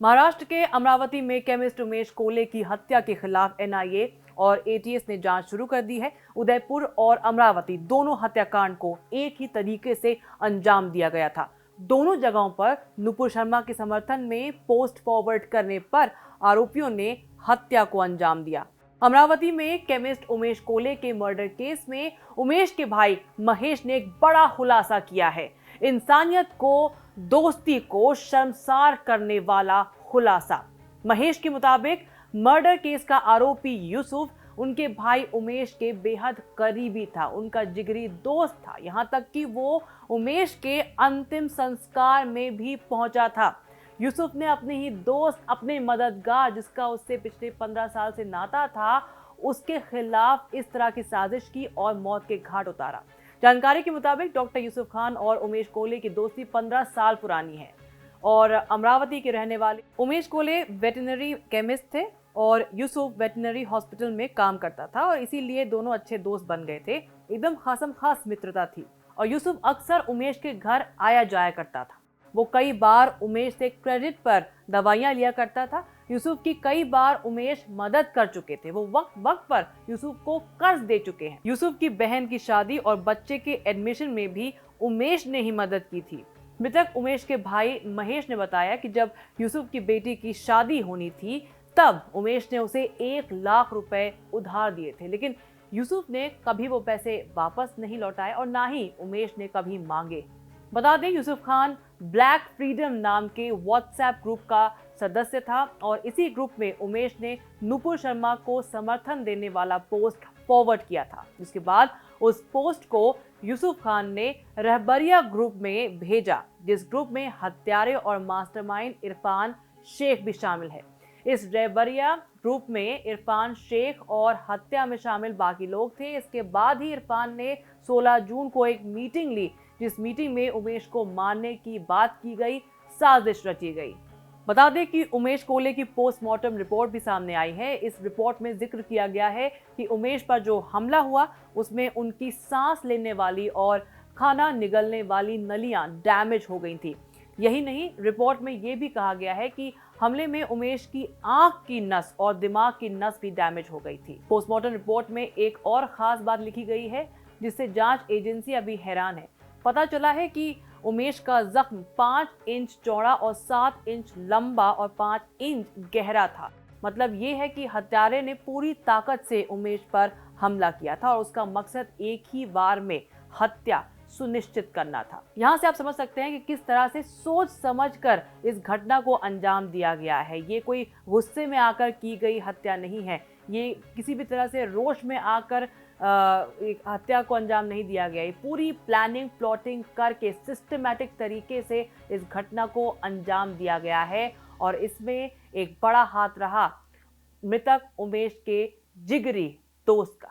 महाराष्ट्र के अमरावती में केमिस्ट उमेश कोले की हत्या के खिलाफ एनआईए और एटीएस ने जांच शुरू कर दी है। उदयपुर और अमरावती दोनों हत्याकांड को एक ही तरीके से अंजाम दिया गया था। दोनों जगहों पर नुपुर शर्मा के समर्थन में पोस्ट फॉरवर्ड करने पर आरोपियों ने हत्या को अंजाम दिया। अमरावती में केमिस्ट उमेश कोले के मर्डर केस में उमेश के भाई महेश ने एक बड़ा खुलासा किया है। इंसानियत को, दोस्ती को शर्मसार करने वाला खुलासा। महेश के मुताबिक मर्डर केस का आरोपी यूसुफ उनके भाई उमेश के बेहद करीबी था, उनका जिगरी दोस्त था, यहां तक कि वो उमेश के अंतिम संस्कार में भी पहुंचा था। यूसुफ ने अपने ही दोस्त, अपने मददगार, जिसका उससे पिछले 15 साल से नाता था, उसके खिलाफ इस तरह की साजिश की और मौत के घाट उतारा। जानकारी के मुताबिक डॉक्टर यूसुफ खान और उमेश कोले की दोस्ती 15 साल पुरानी है और अमरावती के रहने वाले उमेश कोले वेटरनरी केमिस्ट थे और यूसुफ वेटरनरी हॉस्पिटल में काम करता था और इसीलिए दोनों अच्छे दोस्त बन गए थे। एकदम खासम खास मित्रता थी और यूसुफ अक्सर उमेश के घर आया जाया करता था। वो कई बार उमेश से क्रेडिट पर दवाइयां लिया करता था। यूसुफ की कई बार उमेश मदद कर चुके थे। वो वक्त वक्त पर यूसुफ को कर्ज दे चुके हैं। यूसुफ की बहन की शादी और बच्चे के एडमिशन में भी उमेश ने ही मदद की थी। मृतक उमेश के भाई महेश ने बताया कि जब यूसुफ की बेटी की शादी होनी थी तब उमेश ने उसे 1 लाख रुपए उधार दिए थे, लेकिन यूसुफ ने कभी वो पैसे वापस नहीं लौटाए और ना ही उमेश ने कभी मांगे। बता दें, यूसुफ खान ब्लैक फ्रीडम नाम के व्हाट्सएप ग्रुप का सदस्य था और इसी ग्रुप में उमेश ने नुपुर शर्मा को समर्थन देने वाला पोस्ट फॉरवर्ड किया था, जिसके बाद उस पोस्ट को यूसुफ खान ने रहबरिया ग्रुप में भेजा, जिस ग्रुप में हत्यारे और मास्टरमाइंड इरफान शेख भी शामिल है। इस रहबरिया ग्रुप में इरफान शेख और हत्या में शामिल बाकी लोग थे। इसके बाद ही इरफान ने 16 जून को एक मीटिंग ली, जिस मीटिंग में उमेश को मारने की बात की गई, साजिश रची गई। बता दें कि उमेश कोले की पोस्टमार्टम रिपोर्ट भी सामने आई है। इस रिपोर्ट में जिक्र किया गया है कि उमेश पर जो हमला हुआ उसमें उनकी सांस लेने वाली और खाना निगलने वाली नलियां डैमेज हो गई थी। यही नहीं, रिपोर्ट में यह भी कहा गया है कि हमले में उमेश की आंख की नस और दिमाग की नस भी डैमेज हो गई थी। पोस्टमार्टम रिपोर्ट में एक और खास बात लिखी गई है जिससे जांच एजेंसी अभी हैरान है। पता चला है कि उमेश का जख्म 5 इंच चौड़ा और 7 इंच लंबा और 5 इंच गहरा था। मतलब ये है कि हत्यारे ने पूरी ताकत से उमेश पर हमला किया था और उसका मकसद एक ही बार में हत्या सुनिश्चित करना था। यहाँ से आप समझ सकते हैं कि किस तरह से सोच समझकर इस घटना को अंजाम दिया गया है। ये कोई गुस्से में आकर की गई हत्या नहीं है, ये किसी भी तरह से रोष में आकर एक हत्या को अंजाम नहीं दिया गया। ये पूरी प्लानिंग, प्लॉटिंग करके सिस्टमैटिक तरीके से इस घटना को अंजाम दिया गया है और इसमें एक बड़ा हाथ रहा मृतक उमेश के जिगरी दोस्त का।